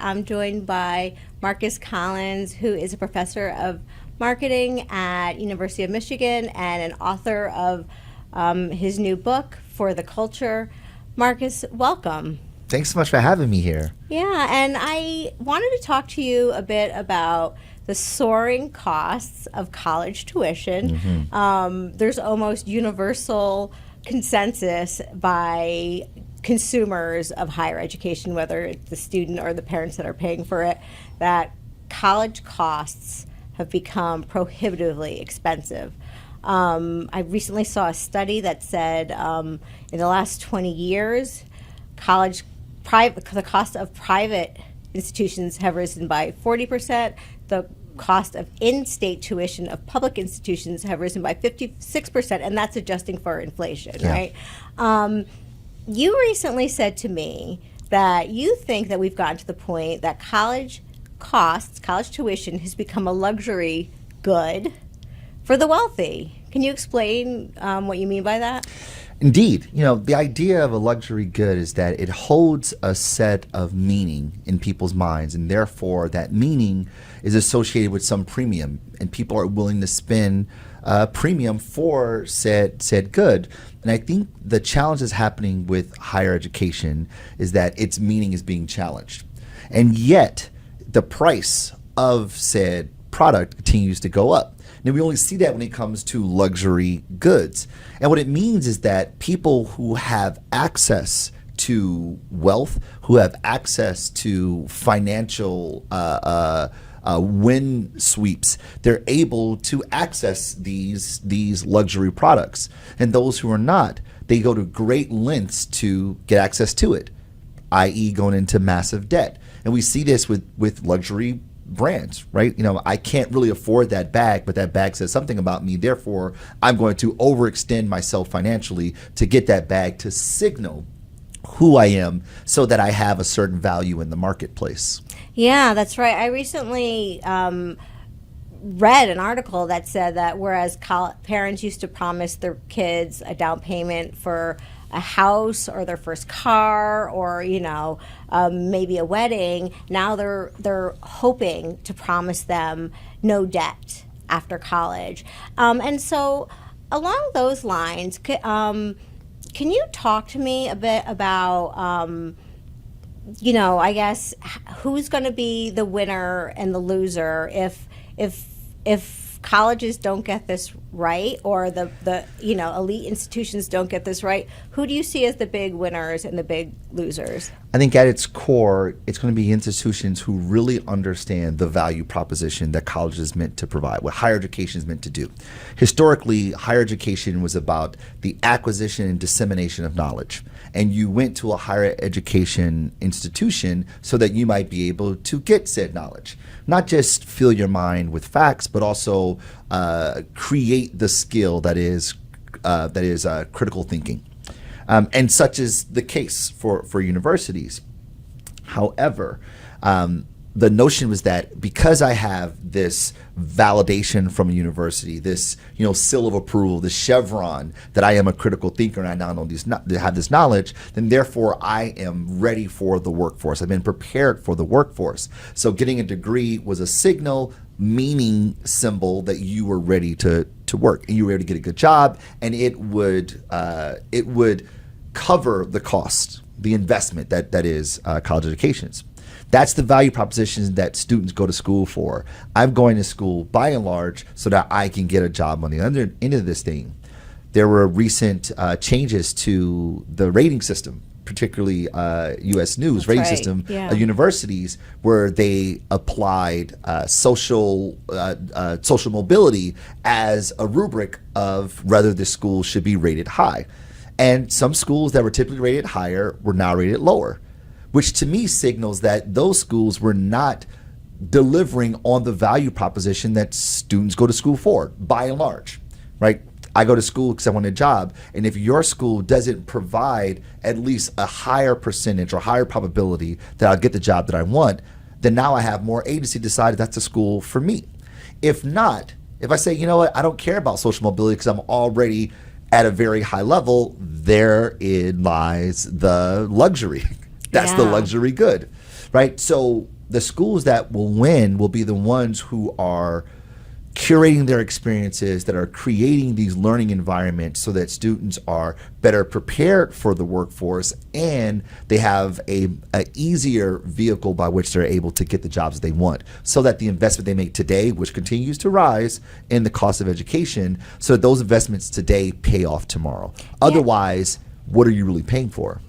I'm joined by Marcus Collins, who is a professor of marketing at University of Michigan and an author of his new book, For the Culture. Marcus, welcome. Thanks so much for having me here. Yeah, and I wanted to talk to you a bit about the soaring costs of college tuition. Mm-hmm. There's almost universal consensus by consumers of higher education, whether it's the student or the parents that are paying for it, that college costs have become prohibitively expensive. I recently saw a study that said in the last 20 years, the cost of private institutions have risen by 40%. The cost of in-state tuition of public institutions have risen by 56%, and that's adjusting for inflation, right? You recently said to me that you think that we've gotten to the point that college tuition has become a luxury good for the wealthy. Can you explain what you mean by that? Indeed. The idea of a luxury good is that it holds a set of meaning in people's minds, and therefore that meaning is associated with some premium, and people are willing to spend premium for said good. And I think the challenge that's happening with higher education is that its meaning is being challenged. And yet the price of said product continues to go up. Now, we only see that when it comes to luxury goods. And what it means is that people who have access to wealth, who have access to financial wind sweeps, they're able to access these luxury products. And those who are not, they go to great lengths to get access to it, i.e. going into massive debt. And we see this with luxury brands, right? I can't really afford that bag, but that bag says something about me. Therefore, I'm going to overextend myself financially to get that bag to signal who I am so that I have a certain value in the marketplace. Yeah, that's right. I recently read an article that said that whereas parents used to promise their kids a down payment for a house or their first car or maybe a wedding, now they're hoping to promise them no debt after college. And so along those lines, can you talk to me a bit about I guess who's going to be the winner and the loser if colleges don't get this right, or the elite institutions don't get this right? Who do you see as the big winners and the big losers? I think at its core, it's going to be institutions who really understand the value proposition that college is meant to provide, what higher education is meant to do. Historically, higher education was about the acquisition and dissemination of knowledge. And you went to a higher education institution so that you might be able to get said knowledge. Not just fill your mind with facts, but also create the skill that is critical thinking. And such is the case for universities. However, the notion was that because I have this validation from a university, this seal of approval, this chevron that I am a critical thinker and I now have this knowledge, then therefore I am ready for the workforce. I've been prepared for the workforce. So getting a degree was a signal, meaning symbol that you were ready to work and you were ready to get a good job, and it would cover the cost, the investment that is college educations. That's the value proposition that students go to school for. I'm going to school by and large so that I can get a job on the other end of this thing. There were recent changes to the rating system, particularly U.S. News rating system, universities, where they applied social mobility as a rubric of whether the school should be rated high. And some schools that were typically rated higher were now rated lower, which to me signals that those schools were not delivering on the value proposition that students go to school for, by and large, right? I go to school because I want a job. And if your school doesn't provide at least a higher percentage or higher probability that I'll get the job that I want, then now I have more agency to decide if that's a school for me. If not, if I say, you know what, I don't care about social mobility because I'm already at a very high level, therein lies the luxury. That's the luxury good, right? So the schools that will win will be the ones who are curating their experiences, that are creating these learning environments so that students are better prepared for the workforce, and they have a easier vehicle by which they're able to get the jobs that they want, so that the investment they make today, which continues to rise in the cost of education, so that those investments today pay off tomorrow. Otherwise, what are you really paying for?